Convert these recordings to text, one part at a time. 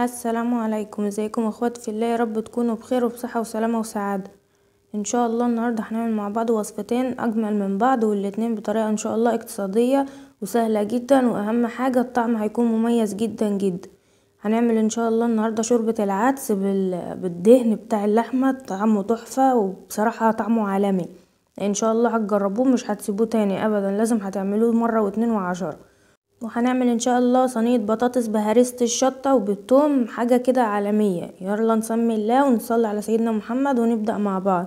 السلام عليكم، ازيكم اخواتي في الله؟ يا رب تكونوا بخير وبصحة وسلامة وسعادة ان شاء الله. النهاردة هنعمل مع بعض وصفتين اجمل من بعض، والاتنين بطريقة ان شاء الله اقتصادية وسهلة جدا، واهم حاجة الطعم هيكون مميز جدا جدا. هنعمل ان شاء الله النهاردة شوربة العدس بالدهن بتاع اللحمة، طعمه تحفة وبصراحة طعمه عالمي. ان شاء الله هتجربوه مش هتسيبوه تاني ابدا، لازم هتعملوه مرة واتنين وعشرة. وهنعمل ان شاء الله صينية بطاطس بهريسة الشطة وبالثوم، حاجة كده عالمية. يلا نسمي الله ونصلي على سيدنا محمد ونبدأ مع بعض.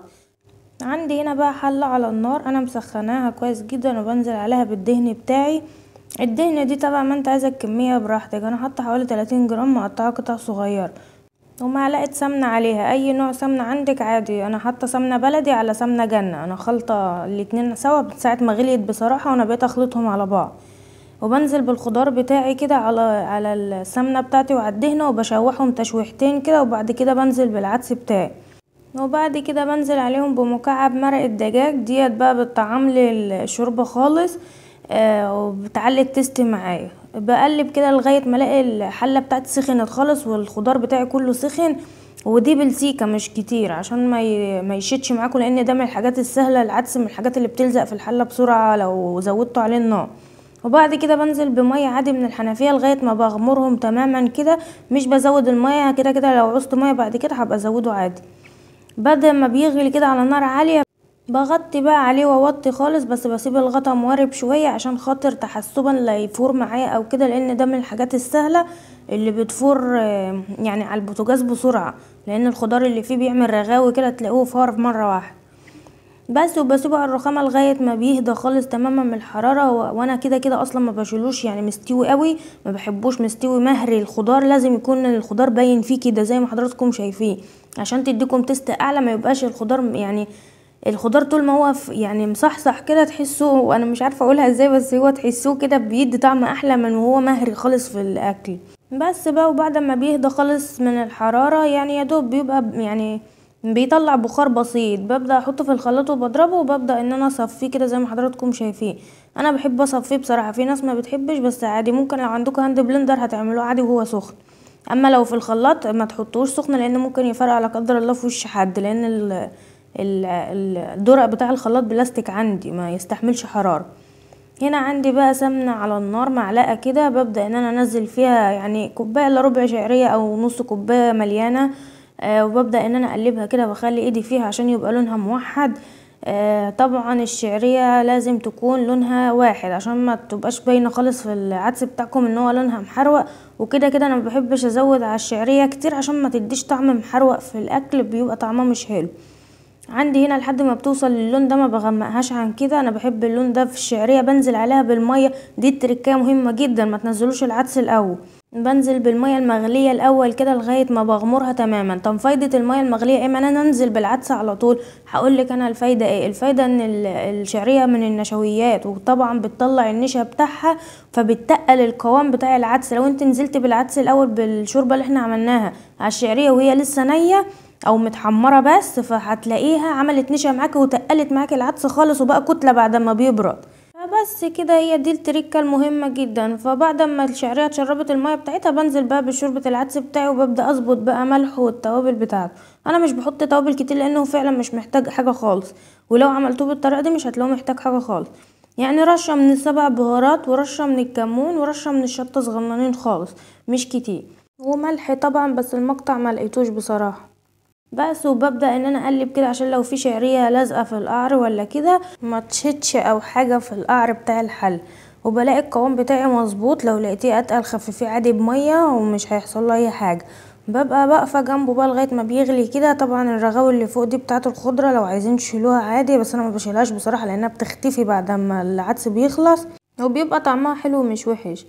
عندي هنا بقى حلة على النار، انا مسخناها كويس جدا وبنزل عليها بالدهن بتاعي. الدهن دي طبعا ما انت عايزة الكمية براحتك، انا حاطة حوالي 30 جرام مقطعة قطع صغيرة، ومعلقة سمنة عليها، اي نوع سمنة عندك عادي. انا حاطة سمنة بلدي على سمنة جنة، انا خلطة الاتنين سوا من ساعة ما غليت بصراحة، وانا بقيت اخلطهم على بعض. وبنزل بالخضار بتاعي كده على السمنه بتاعتي وعلى الدهنه، وبشوحهم تشويحتين كده، وبعد كده بنزل بالعدس بتاعي، وبعد كده بنزل عليهم بمكعب مرق الدجاج ديت بقى بتطعم لي الشوربه خالص. وبتعلي التست معايا. بقلب كده لغايه ما الاقي الحله بتاعتي سخنت خالص والخضار بتاعي كله سخن، ودي بالسيكه مش كتير عشان ما يشتش معاكم، لان ده من الحاجات السهله. العدس من الحاجات اللي بتلزق في الحله بسرعه لو زودتوا عليه النار. وبعد كده بنزل بميه عادي من الحنفيه لغايه ما بغمرهم تماما كده، مش بزود الميه. كده كده لو عوزت ميه بعد كده هبقى ازوده عادي. بعد ما بيغلي كده على نار عاليه بغطي بقى عليه واوطي خالص، بس بسيب الغطا موارب شويه عشان خاطر تحسبا لا يفور معايا او كده، لان ده من الحاجات السهله اللي بتفور يعني على البوتاجاز بسرعه، لان الخضار اللي فيه بيعمل رغاوي كده تلاقوه فار مره واحده بس. وبسيبه على الرخامه لغايه ما بيهدى خالص تماما من الحراره. وانا كده كده اصلا ما بشيلوش يعني مستوي قوي، ما بحبوش مستوي مهري. الخضار لازم يكون الخضار باين فيه كده زي ما حضراتكم شايفين، عشان تديكم تست اعلى. ما يبقاش الخضار يعني الخضار طول ما هو يعني مصحصح كده تحسوه، وانا مش عارفه اقولها ازاي، بس هو تحسوه كده بيدي طعم احلى من وهو مهري خالص في الاكل بس بقى. وبعد ما بيهدى خالص من الحراره يعني يا دوب بيبقى يعني بيطلع بخار بسيط، ببدا احطه في الخلاط وبضربه، وببدا ان انا اصفيه كده زي ما حضراتكم شايفين. انا بحب اصفيه بصراحه، في ناس ما بتحبش، بس عادي ممكن لو عندكم هاند بلندر هتعملوه عادي وهو سخن. اما لو في الخلاط ما تحطوش سخن، لان ممكن يفرقع لا قدر الله في وش حد، لان الدرق بتاع الخلاط بلاستيك عندي ما يستحملش حراره. هنا عندي بقى سمنة على النار، معلقة كده، ببدأ ان انا انزل فيها يعني كوباية الا ربع شعرية او نص كوباية مليانة. وببدأ ان انا اقلبها كده، بخلي ايدي فيها عشان يبقى لونها موحد. طبعا الشعرية لازم تكون لونها واحد عشان ما تبقاش باينة خالص في العدس بتاعكم ان هو لونها محروق. وكده كده انا مبحبش ازود على الشعرية كتير عشان ما تديش طعم محروق في الاكل، بيبقى طعمه مش حلو. عندي هنا لحد ما بتوصل للون ده، ما بغمقهاش عن كده، انا بحب اللون ده في الشعريه. بنزل عليها بالميه، دي التركيه مهمه جدا، ما تنزلوش العدس الاول. بنزل بالميه المغليه الاول كده لغايه ما بغمرها تماما. طب فايده الميه المغليه ايه؟ ما انا انزل بالعدس على طول. هقولك انا الفايده ايه. الفايده ان الشعريه من النشويات، وطبعا بتطلع النشا بتاعها، فبتقل القوام بتاع العدس. لو انت نزلت بالعدس الاول بالشوربه اللي احنا عملناها على الشعريه وهي لسه نيه او متحمره بس، فهتلاقيها عملت نشا معاكي وتقلت معاكي العدس خالص، وبقى كتله بعد ما بيبرد. فبس كده، هي دي التركه المهمه جدا. فبعد ما الشعريه اتشربت الميه بتاعتها، بنزل بقى بشوربه العدس بتاعي، وببدا اظبط بقى ملح والتوابل بتاعته. انا مش بحط توابل كتير لانه فعلا مش محتاج حاجه خالص، ولو عملتوه بالطريقه دي مش هتلاقوه محتاج حاجه خالص. يعني رشه من السبع بهارات، ورشه من الكمون، ورشه من الشطه صغننين خالص مش كتير، وملح طبعا بس المقطع ما لقيتوش بصراحه بس. وببدأ ان انا اقلب كده عشان لو في شعرية لازقة في القعر ولا كده ما تشتش او حاجة في القعر بتاع الحل. وبلاقي القوام بتاعي مظبوط، لو لقيتيه اتقل خففيه عادي بمية ومش هيحصل له اي حاجة. ببقى واقفة جنبه بقى لغاية ما بيغلي كده. طبعا الرغاوي اللي فوق دي بتاعة الخضرة لو عايزين تشيلوها عادي، بس انا ما بشيلهاش بصراحة لانها بتختفي بعد ما العدس بيخلص، وبيبقى طعمها حلو مش وحش.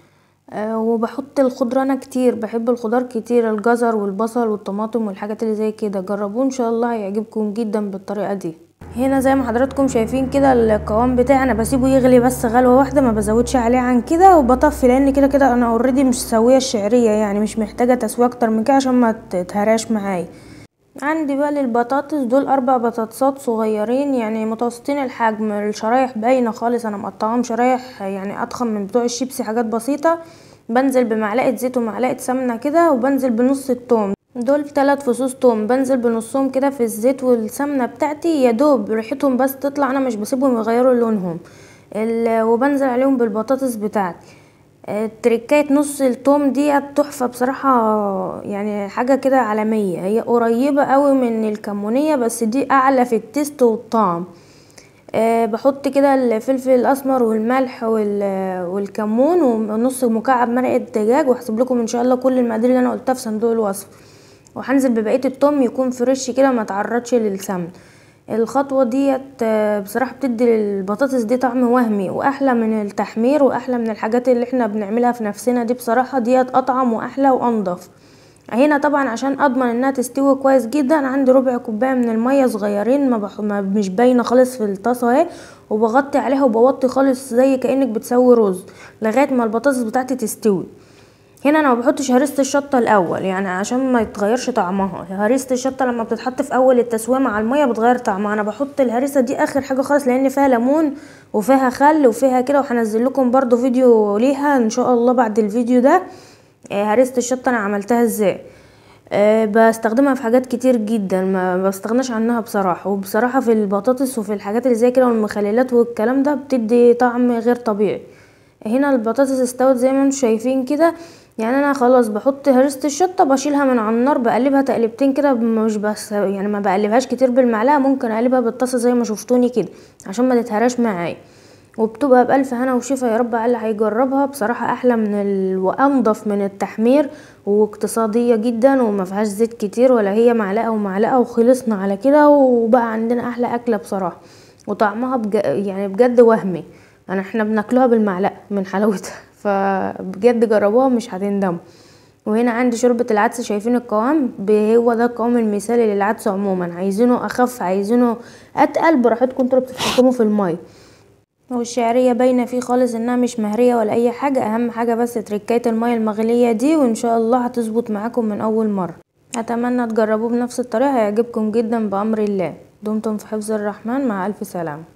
وبحط الخضره انا كتير، بحب الخضار كتير، الجزر والبصل والطماطم والحاجات اللي زي كده. جربوه ان شاء الله هيعجبكم جدا بالطريقه دي. هنا زي ما حضراتكم شايفين كده القوام بتاعي، انا بسيبه يغلي بس غلوه واحده، ما بزودش عليه عن كده، وبطفي لان كده كده انا اوريدي مش سويه الشعريه، يعني مش محتاجه تسويه اكتر من كده عشان ما تتهراش معايا. عندي بقى للبطاطس دول 4 بطاطسات صغيرين يعني متوسطين الحجم، الشرايح باينه خالص، انا مقطعاهم شرايح يعني اضخم من بتوع الشيبسي، حاجات بسيطه. بنزل بمعلقه زيت ومعلقه سمنه كده، وبنزل بنص الثوم، دول 3 فصوص توم بنزل بنصهم كده في الزيت والسمنه بتاعتي، يا دوب ريحتهم بس تطلع، انا مش بسيبهم يغيروا لونهم. وبنزل عليهم بالبطاطس بتاعتي. تركايه نص التوم دي تحفه بصراحه، يعني حاجه كده عالميه، هي قريبه قوي من الكمونيه بس دي اعلى في التيست والطعم. بحط كده الفلفل الاسمر والملح والكمون ونص مكعب مرقه دجاج، وهسيب لكم ان شاء الله كل المقادير اللي انا قلتها في صندوق الوصف. وهنزل ببقيه التوم يكون فريش كده ما تعرضش للسمن. الخطوه ديت بصراحه بتدي للبطاطس دي طعم وهمي، واحلى من التحمير، واحلى من الحاجات اللي احنا بنعملها في نفسنا دي، بصراحه ديت اطعم واحلى وانضف. هنا طبعا عشان اضمن انها تستوي كويس جدا، عندي ربع كوبايه من الميه صغيرين مش باينه خالص في الطاسه اهي، وبغطي عليها وبوطي خالص زي كانك بتسوي رز لغايه ما البطاطس بتاعتي تستوي. هنا انا ما بحطش هريسه الشطه الاول، يعني عشان ما يتغيرش طعمها. هريسه الشطه لما بتتحط في اول التسويه مع الميه بتغير طعمها، انا بحط الهريسه دي اخر حاجه خالص، لان فيها ليمون وفيها خل وفيها كده، وهنزل لكم برضو فيديو ليها ان شاء الله بعد الفيديو ده. هريسه الشطه انا عملتها ازاي. بستخدمها في حاجات كتير جدا، ما بستغناش عنها بصراحه. وبصراحه في البطاطس وفي الحاجات اللي زي كده والمخللات والكلام ده بتدي طعم غير طبيعي. هنا البطاطس استوت زي ما انتم شايفين كده، يعني انا خلاص بحط هريسه الشطه بشيلها من على النار، بقلبها تقلبتين كده، مش بس يعني ما بقلبهاش كتير بالمعلقه، ممكن اقلبها بالطاسه زي ما شفتوني كده عشان ما تتهراش معايا. وبتبقى بألف هنا وشفا يا رب على اللي هيجربها. بصراحة احلى من وانضف من التحمير، واقتصادية جدا، وما فيهاش زيت كتير، ولا هي معلقة ومعلقة وخلصنا على كده، وبقى عندنا احلى اكلة بصراحة. وطعمها يعني بجد وهمي، يعني احنا بناكلها بالمعلقة من حلاوتها فبجد جربوها مش هتندموا. وهنا عندي شوربة العدس، شايفين القوام، هو ده القوام المثالي للعدس عموما، عايزينه اخف عايزينه اتقل براحتكم انتوا اللي بتتحكموا في المية. والشعرية باينة فيه خالص انها مش مهرية ولا اي حاجة، اهم حاجة بس تركاية المية المغلية دي، وان شاء الله هتظبط معاكم من اول مرة. اتمنى تجربوه بنفس الطريقة، هيعجبكم جدا بامر الله. دمتم في حفظ الرحمن، مع الف سلامة.